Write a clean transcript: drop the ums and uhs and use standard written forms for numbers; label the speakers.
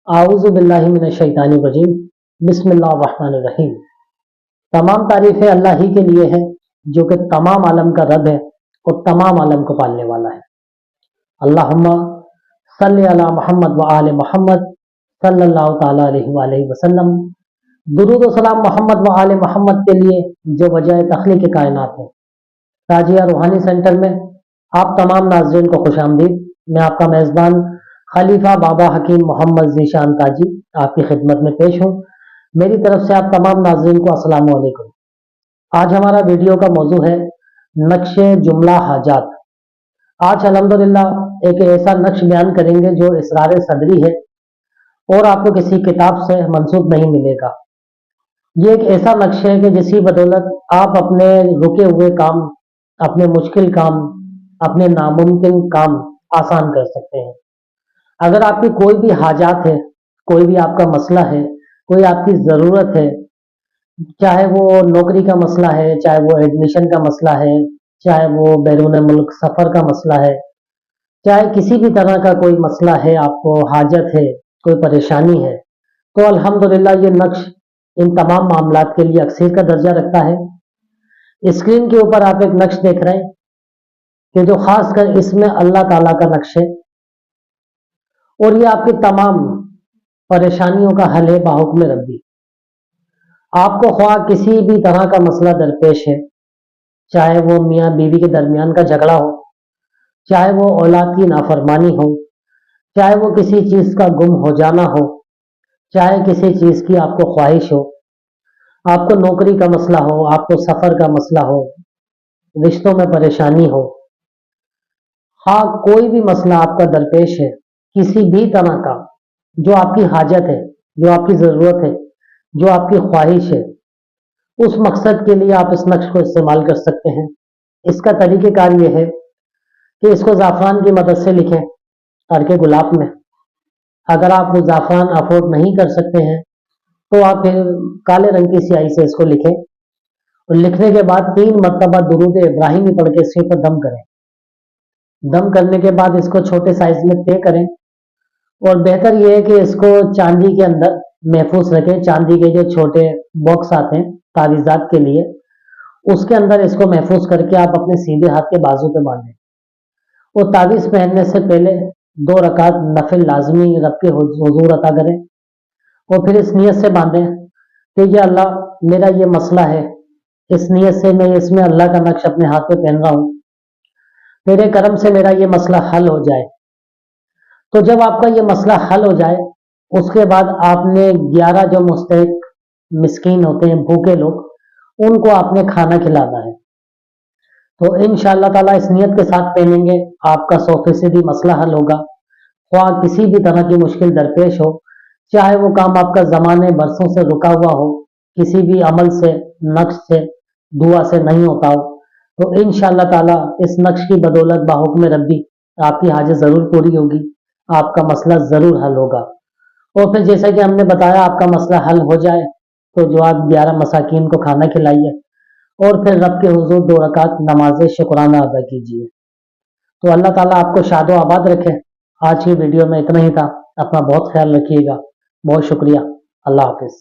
Speaker 1: आऊज़ु बिल्लाहि मिनश्शैतानिर्रजीम। बिस्मिल्लाहिर्रहमानिर्रहीम। तमाम तारीफ़ें अल्लाह ही के लिए है जो कि तमाम आलम का रब है और तमाम आलम को पालने वाला है। अल्लाहुम्मा सल्ली अला मोहम्मद व आले मोहम्मद सल्लल्लाहु ताला अलैहि वसल्लम। दुरूद व सलाम मोहम्मद व आले मोहम्मद के लिए जो वजह तख्लीक़ कायनात है। ताजिया रूहानी सेंटर में आप तमाम नाज़रीन को खुशामदीद। मैं आपका मेज़बान खलीफा बाबा हकीम मोहम्मद ज़ीशान ताजी आपकी खिदमत में पेश हूँ। मेरी तरफ से आप तमाम नाज़रीन को अस्सलाम वालेकुम। आज हमारा वीडियो का मौजू है नक्शे जुमला हाजात। आज अल्हम्दुलिल्लाह एक ऐसा नक्श बयान करेंगे जो इसरार सदरी है और आपको किसी किताब से मंसूब नहीं मिलेगा। ये एक ऐसा नक्श है कि जिसकी बदौलत आप अपने रुके हुए काम, अपने मुश्किल काम, अपने नामुमकिन काम आसान कर सकते हैं। अगर आपकी कोई भी हाजात है, कोई भी आपका मसला है, कोई आपकी ज़रूरत है, चाहे वो नौकरी का मसला है, चाहे वो एडमिशन का मसला है, चाहे वो बैरून मुल्क सफ़र का मसला है, चाहे किसी भी तरह का कोई मसला है, आपको हाजत है, कोई परेशानी है, तो अल्हम्दुलिल्लाह ये नक्श इन तमाम मामलात के लिए अक्सर का दर्जा रखता है। स्क्रीन के ऊपर आप एक नक्श देख रहे हैं कि जो खास कर इसमें अल्लाह ताला का नक्श है और ये आपकी तमाम परेशानियों का हल है बाहुक्म रब्बी। आपको ख्वाह किसी भी तरह का मसला दरपेश है, चाहे वो मियाँ बीवी के दरमियान का झगड़ा हो, चाहे वो औलाद की नाफरमानी हो, चाहे वो किसी चीज़ का गुम हो जाना हो, चाहे किसी चीज़ की आपको ख्वाहिश हो, आपको नौकरी का मसला हो, आपको सफ़र का मसला हो, रिश्तों में परेशानी हो, हाँ कोई भी मसला आपका दरपेश है, किसी भी तरह का जो आपकी हाजत है, जो आपकी ज़रूरत है, जो आपकी ख्वाहिश है, उस मकसद के लिए आप इस नक्श को इस्तेमाल कर सकते हैं। इसका तरीक़ेकार ये है कि इसको ज़ाफ़रान की मदद से लिखें अर्के गुलाब में। अगर आप वो ज़ाफ़रान अफोर्ड नहीं कर सकते हैं तो आप फिर काले रंग की स्याही से इसको लिखें और लिखने के बाद 3 मरतबा दुरूद इब्राहिमी पढ़ के इसके ऊपर दम करें। दम करने के बाद इसको छोटे साइज में तय करें और बेहतर यह है कि इसको चांदी के अंदर महफूज रखें। चांदी के जो छोटे बॉक्स आते हैं तावीज़ात के लिए, उसके अंदर इसको महफूज करके आप अपने सीधे हाथ के बाजू पे बांधें और तावीज़ पहनने से पहले 2 रकात नफिल लाजमी रब के हुजूर अता करें और फिर इस नीयत से बांधें कि या अल्लाह मेरा ये मसला है, इस नीयत से मैं इसमें अल्लाह का नक्श अपने हाथ पे पहन रहा हूँ, तेरे करम से मेरा ये मसला हल हो जाए। तो जब आपका ये मसला हल हो जाए उसके बाद आपने 11 जो मुस्तहिक मिस्कीन होते हैं, भूखे लोग, उनको आपने खाना खिलाना है। तो इंशाअल्लाह ताला इस नियत के साथ पहनेंगे आपका 100% मसला हल होगा। ख्वाह किसी भी तरह की मुश्किल दरपेश हो, चाहे वो काम आपका ज़माने बरसों से रुका हुआ हो, किसी भी अमल से, नक्श से, दुआ से नहीं होता हो, तो इंशाअल्लाह ताला इस नक्श की बदौलत बाहुक्म रब्बी आपकी हाजत ज़रूर पूरी होगी, आपका मसला ज़रूर हल होगा। और फिर जैसा कि हमने बताया आपका मसला हल हो जाए तो जो आप 11 मसाकीन को खाना खिलाइए और फिर रब के हुजूर 2 रकात नमाज शुक्राना अदा कीजिए। तो अल्लाह ताला आपको शादो आबाद रखे। आज की वीडियो में इतना ही था। अपना बहुत ख्याल रखिएगा। बहुत शुक्रिया। अल्लाह हाफिज़।